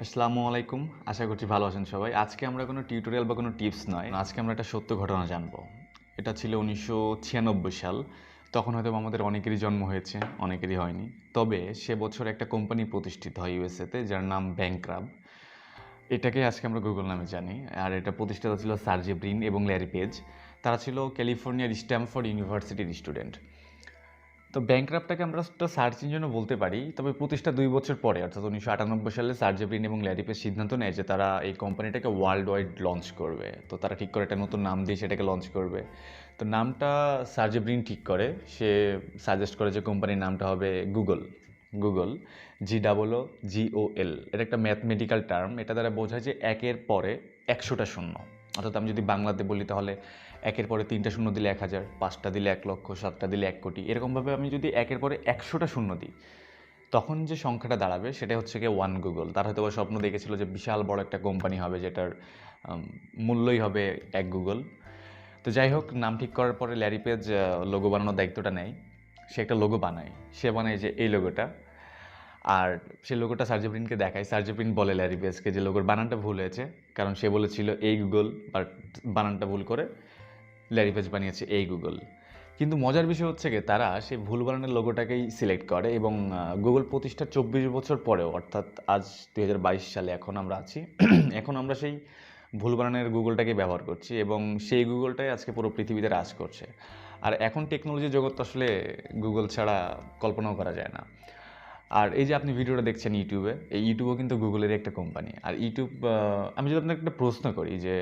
আসসালামু আলাইকুম। আশা করছি ভালো আছেন সবাই। আজকে আমরা কোনো টিউটোরিয়াল বা কোনো টিপস নয়। আজকে আমরা একটা সত্য ঘটনা জানবো। এটা ছিল ১৯৯৬ সাল। তখন হয়তো আমাদের অনেকেরই জন্ম হয়েছে, অনেকেরই হয়নি। তবে সে বছর একটা কোম্পানি প্রতিষ্ঠিত হয় ইউএসএতে, যার নাম ব্যাংক্রাফট। এটাকে আজকে আমরা গুগল নামে জানি। আর এটা প্রতিষ্ঠাতা ছিল সার্জে ব্রিন এবং ল্যারি পেজ। তারা ছিল ক্যালিফোর্নিয়ার স্ট্যামফোর্ড ইউনিভার্সিটির স্টুডেন্ট। তো ব্যাংক্রাফটটাকে আমরা একটা সার্চ ইঞ্জিনও বলতে পারি। তবে প্রতিষ্ঠা ২ বছর পরে অর্থাৎ ১৯৯৮ সালে সার্জে ব্রিন এবং ল্যারি পেজ সিদ্ধান্ত নেয় যে তারা এই কোম্পানিটাকে ওয়ার্ল্ড ওয়াইড লঞ্চ করবে। তো তারা ঠিক করে একটা নতুন নাম দিয়ে সেটাকে লঞ্চ করবে। তো নামটা সার্জে ব্রিন ঠিক করে। সে সাজেস্ট করে যে কোম্পানির নামটা হবে গুগল। Google GOOGOL। এটা একটা ম্যাথমেটিক্যাল টার্ম। এটা দ্বারা বোঝায় যে একের পরে ১০০টা শূন্য। অর্থাৎ আমি যদি বাংলাতে বলি তাহলে একের পরে ৩টা শূন্য দিলে ১,০০০, ৫টা দিলে ১,০০,০০০, ৭টা দিলে ১,০০,০০,০০০। এরকমভাবে আমি যদি একের পরে ১০০টা শূন্য দিই, তখন যে সংখ্যাটা দাঁড়াবে সেটা হচ্ছে গিয়ে ওয়ান গুগল। তারা হয়তো স্বপ্ন দেখেছিল যে বিশাল বড় একটা কোম্পানি হবে যেটার মূল্যই হবে এক গুগল। তো যাই হোক, নাম ঠিক করার পরে ল্যারি পেজ লোগো বানানোর দায়িত্বটা নেয়। সে একটা লোগো বানায়। সে বানায় যে এই লোগোটা। আর সে লোগোটা সার্জে ব্রিনকে দেখায়। সার্জে ব্রিন বলে ল্যারি পেজকে যে লোগোর বানানটা ভুল হয়েছে, কারণ সে বলেছিল এই গুগল, বাট বানানটা ভুল করে ল্যারি পেজ বানিয়েছে এই গুগল। কিন্তু মজার বিষয় হচ্ছে গিয়ে তারা সেই ভুল বানানের লোগোটাকেই সিলেক্ট করে এবং গুগল প্রতিষ্ঠার ২৪ বছর পরেও, অর্থাৎ আজ ২০২২ সালে এখন আমরা আছি, এখন আমরা সেই ভুল বানানের গুগলটাকে ব্যবহার করছি এবং সেই গুগলটাই আজকে পুরো পৃথিবীতে রাজ করছে। আর এখন টেকনোলজির জগৎ তো আসলে গুগল ছাড়া কল্পনাও করা যায় না। আর এই যে আপনি ভিডিওটা দেখছেন ইউটিউবে, এই ইউটিউবও কিন্তু গুগলেরই একটা কোম্পানি। আর ইউটিউব, আমি যদি আপনাকে একটা প্রশ্ন করি যে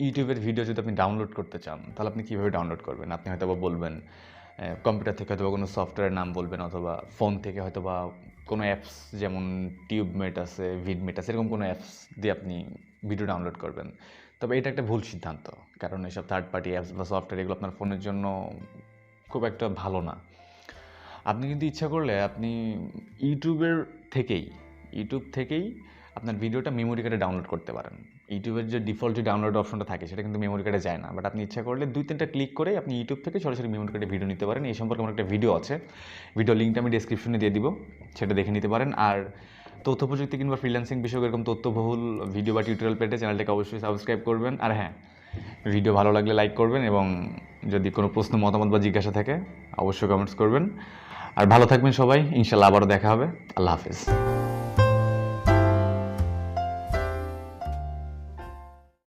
ইউটিউবের ভিডিও যদি আপনি ডাউনলোড করতে চান, তাহলে আপনি কীভাবে ডাউনলোড করবেন? আপনি হয়তো বা বলবেন কম্পিউটার থেকে, হয়তো বা কোনো সফটওয়্যারের নাম বলবেন, অথবা ফোন থেকে হয়তো বা কোনো অ্যাপস যেমন টিউবমেট আছে, ভিডমেট আছে, এরকম কোনো অ্যাপস দিয়ে আপনি ভিডিও ডাউনলোড করবেন। তবে এটা একটা ভুল সিদ্ধান্ত, কারণ এসব থার্ড পার্টি অ্যাপস বা সফটওয়্যার এগুলো আপনার ফোনের জন্য খুব একটা ভালো না। আপনি কিন্তু ইচ্ছা করলে আপনি ইউটিউবের থেকেই ইউটিউব থেকেই আপনার ভিডিওটা মেমোরি কার্ডে ডাউনলোড করতে পারেন। ইউটিউবের যে ডিফল্ট যে ডাউনলোড অপশনটা থাকে সেটা কিন্তু মেমোরি কার্ডে যায় না, বাট আপনি ইচ্ছা করলে ২-৩টা ক্লিক করে আপনি ইউটিউব থেকে সরাসরি মেমোরি কার্ডে ভিডিও নিতে পারেন। এই সম্পর্কে আমার একটা ভিডিও আছে, ভিডিও লিঙ্কটা আমি ডেসক্রিপশনে দিয়ে দিব, সেটা দেখে নিতে পারেন। আর তথ্য প্রযুক্তি কিংবা ফ্রিল্যান্সিং বিষয়ক এরকম তথ্যবহুল ভিডিও বা টিউটোরিয়াল পেতে চ্যানেলটাকে অবশ্যই সাবস্ক্রাইব করবেন। আর হ্যাঁ, ভিডিও ভালো লাগলে লাইক করবেন এবং যদি কোনো প্রশ্ন, মতামত বা জিজ্ঞাসা থাকে অবশ্যই কমেন্টস করবেন। আর ভালো থাকবেন সবাই, ইনশাল্লাহ আবারও দেখা হবে। আল্লাহ হাফেজ।